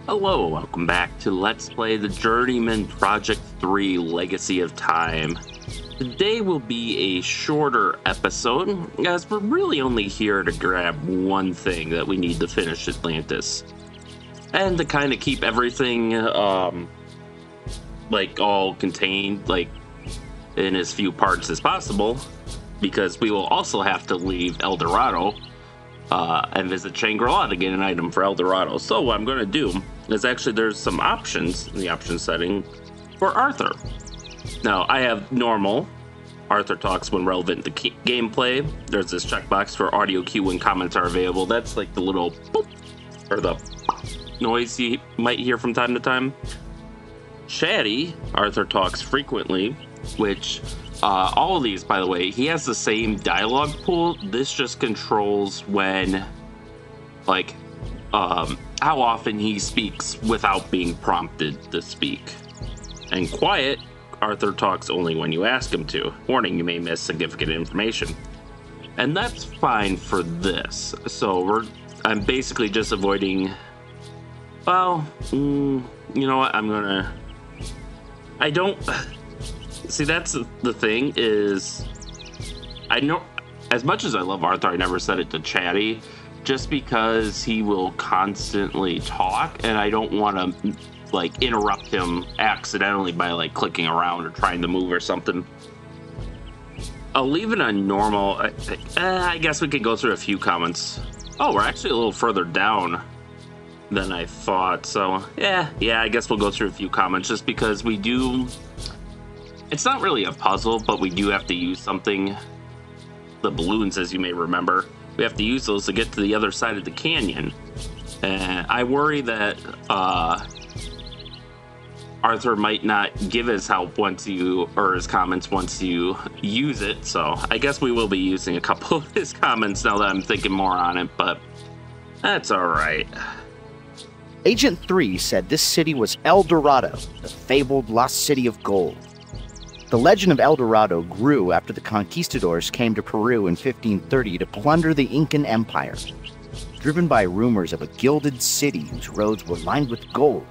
Hello, welcome back to Let's Play the Journeyman Project 3 Legacy of Time. Today will be a shorter episode, as we're really only here to grab one thing that we need to finish Atlantis. And to kind of keep everything, all contained, in as few parts as possible, because we will also have to leave El-Dorado, and visit Shangri-La to get an item for El-Dorado. So what I'm going to do is there's some options in the options setting for Arthur. Now, I have normal. Arthur talks when relevant to gameplay. There's this checkbox for audio cue when comments are available. That's like the little boop, or the noise you might hear from time to time. Chatty, Arthur talks frequently, which all of these, by the way, he has the same dialogue pool. This just controls when, how often he speaks without being prompted to speak. And quiet, Arthur talks only when you ask him to. Warning, you may miss significant information. And that's fine for this. So I'm basically just avoiding, you know what, see, that's the thing is, I know, as much as I love Arthur, I never said it to Chatty, just because he will constantly talk, and I don't want to, interrupt him accidentally by, clicking around or trying to move or something. I'll leave it on normal. I guess we could go through a few comments. Oh, we're actually a little further down than I thought, so, yeah, I guess we'll go through a few comments, just because we do... It's not really a puzzle, but we do have to use something. The balloons, as you may remember, we have to use those to get to the other side of the canyon. And I worry that Arthur might not give his help or his comments once you use it. So I guess we will be using a couple of his comments now that I'm thinking more on it, but that's all right. Agent 3 said this city was El-Dorado, the fabled lost city of gold. The legend of El-Dorado grew after the conquistadors came to Peru in 1530 to plunder the Incan Empire. Driven by rumors of a gilded city whose roads were lined with gold,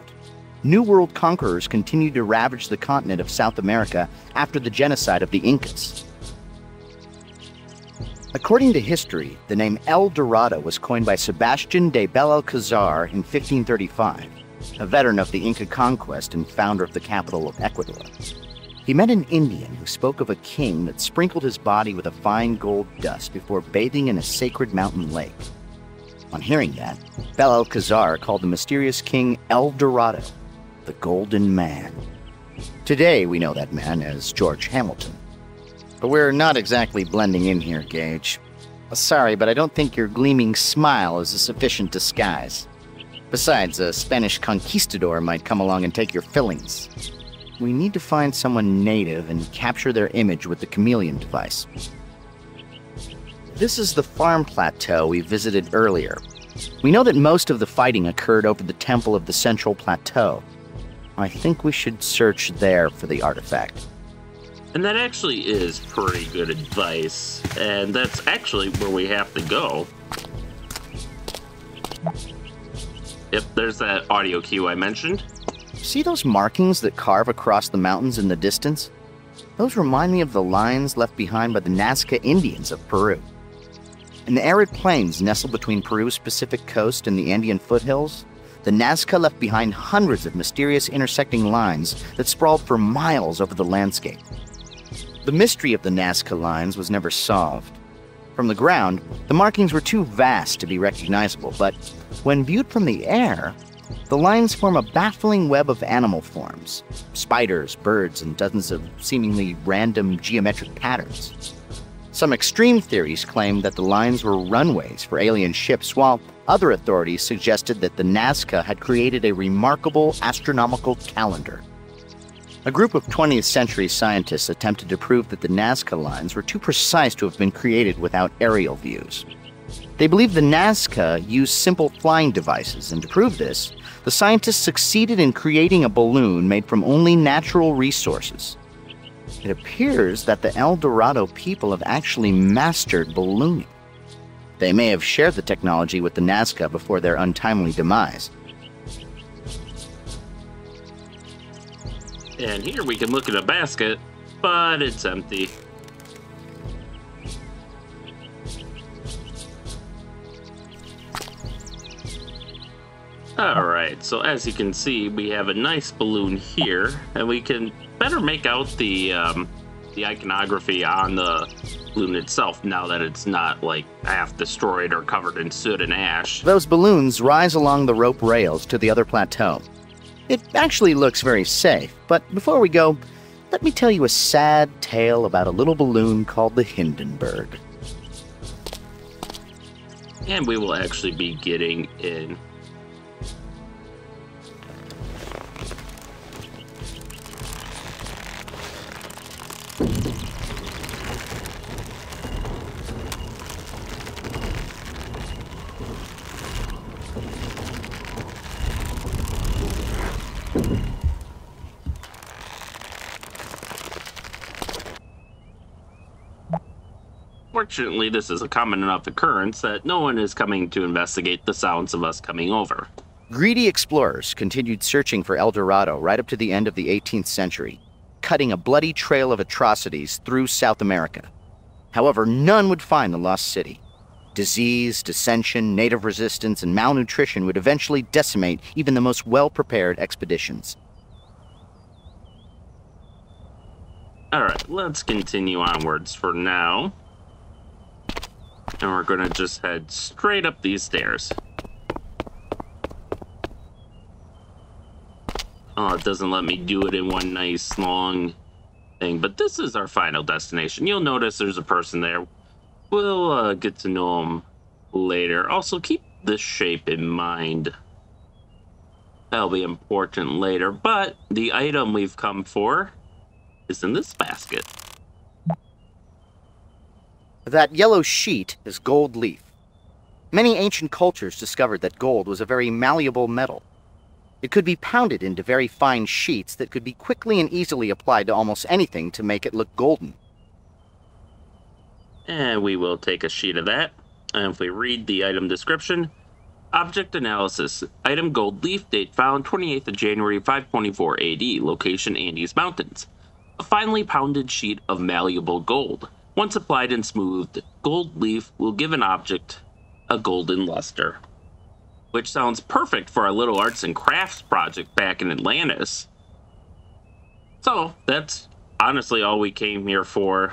New World conquerors continued to ravage the continent of South America after the genocide of the Incas. According to history, the name El-Dorado was coined by Sebastian de Belalcazar in 1535, a veteran of the Inca conquest and founder of the capital of Ecuador. He met an Indian who spoke of a king that sprinkled his body with a fine gold dust before bathing in a sacred mountain lake. On hearing that, Belalcazar called the mysterious king El-Dorado, the Golden Man. Today, we know that man as George Hamilton. But we're not exactly blending in here, Gage. Sorry, but I don't think your gleaming smile is a sufficient disguise. Besides, a Spanish conquistador might come along and take your fillings. We need to find someone native and capture their image with the chameleon device. This is the farm plateau we visited earlier. We know that most of the fighting occurred over the temple of the central plateau. I think we should search there for the artifact. And that actually is pretty good advice, and that's actually where we have to go. Yep, there's that audio cue I mentioned. See those markings that carve across the mountains in the distance? Those remind me of the lines left behind by the Nazca Indians of Peru. In the arid plains nestled between Peru's Pacific coast and the Andean foothills, the Nazca left behind hundreds of mysterious intersecting lines that sprawled for miles over the landscape. The mystery of the Nazca lines was never solved. From the ground, the markings were too vast to be recognizable, but when viewed from the air, the lines form a baffling web of animal forms: spiders, birds, and dozens of seemingly random geometric patterns. Some extreme theories claim that the lines were runways for alien ships, while other authorities suggested that the Nazca had created a remarkable astronomical calendar. A group of 20th century scientists attempted to prove that the Nazca lines were too precise to have been created without aerial views. They believed the Nazca used simple flying devices, and to prove this, the scientists succeeded in creating a balloon made from only natural resources. It appears that the El-Dorado people have actually mastered ballooning. They may have shared the technology with the Nazca before their untimely demise. And here we can look at a basket, but it's empty. Alright, so as you can see, we have a nice balloon here, and we can better make out the iconography on the balloon itself now that it's not like half destroyed or covered in soot and ash. Those balloons rise along the rope rails to the other plateau. It actually looks very safe, but before we go, let me tell you a sad tale about a little balloon called the Hindenburg. And we will actually be getting in. Fortunately, this is a common enough occurrence that no one is coming to investigate the sounds of us coming over. Greedy explorers continued searching for El-Dorado right up to the end of the 18th century, cutting a bloody trail of atrocities through South America. However, none would find the lost city. Disease, dissension, native resistance, and malnutrition would eventually decimate even the most well-prepared expeditions. Alright, let's continue onwards for now. And we're gonna just head straight up these stairs. Oh, it doesn't let me do it in one nice long thing, but this is our final destination. You'll notice there's a person there. We'll get to know him later. Also, keep this shape in mind. That'll be important later, but the item we've come for is in this basket. That yellow sheet is gold leaf. Many ancient cultures discovered that gold was a very malleable metal. It could be pounded into very fine sheets that could be quickly and easily applied to almost anything to make it look golden. And we will take a sheet of that. And if we read the item description, object analysis, item gold leaf, date found 28th of January 524 AD, location Andes Mountains. A finely pounded sheet of malleable gold. Once applied and smoothed, gold leaf will give an object a golden luster. Which sounds perfect for our little arts and crafts project back in Atlantis. So, that's honestly all we came here for.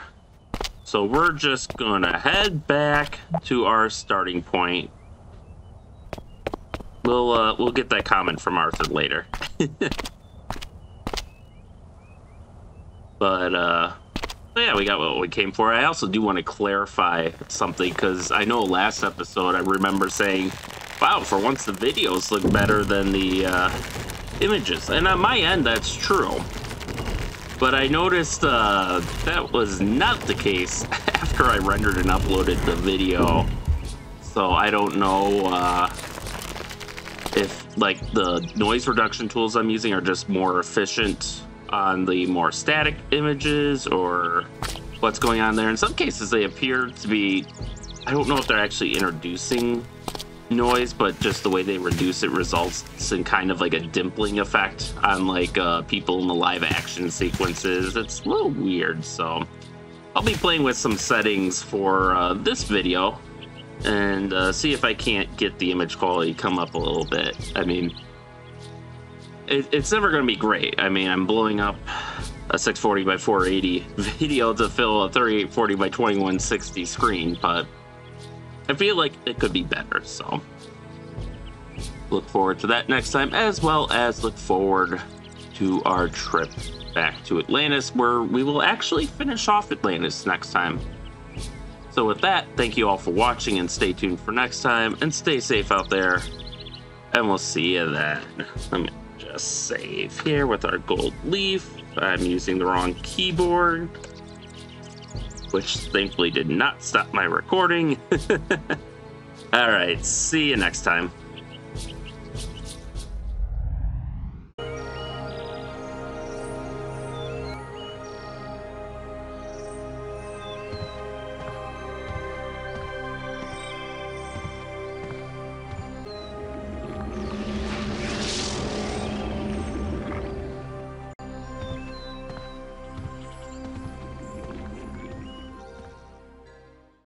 So we're just gonna head back to our starting point. We'll get that comment from Arthur later. But yeah, we got what we came for. I also do want to clarify something, because I know last episode I remember saying, wow, for once the videos look better than the images. And on my end, that's true. But I noticed that was not the case after I rendered and uploaded the video. So I don't know if like the noise reduction tools I'm using are just more efficient on the more static images, or what's going on there. In some cases they appear to be, I don't know if they're actually introducing noise, but just the way they reduce it results in kind of like a dimpling effect on like people in the live action sequences. It's a little weird, so I'll be playing with some settings for this video and see if I can't get the image quality come up a little bit. I mean, it's never going to be great. I mean, I'm blowing up a 640 by 480 video to fill a 3840 by 2160 screen, but I feel like it could be better, so look forward to that next time, as well as look forward to our trip back to Atlantis, where we will actually finish off Atlantis next time. So with that, thank you all for watching, and stay tuned for next time, and stay safe out there, and we'll see you then. Let me just save here with our gold leaf. I'm using the wrong keyboard, which thankfully did not stop my recording. All right, see you next time.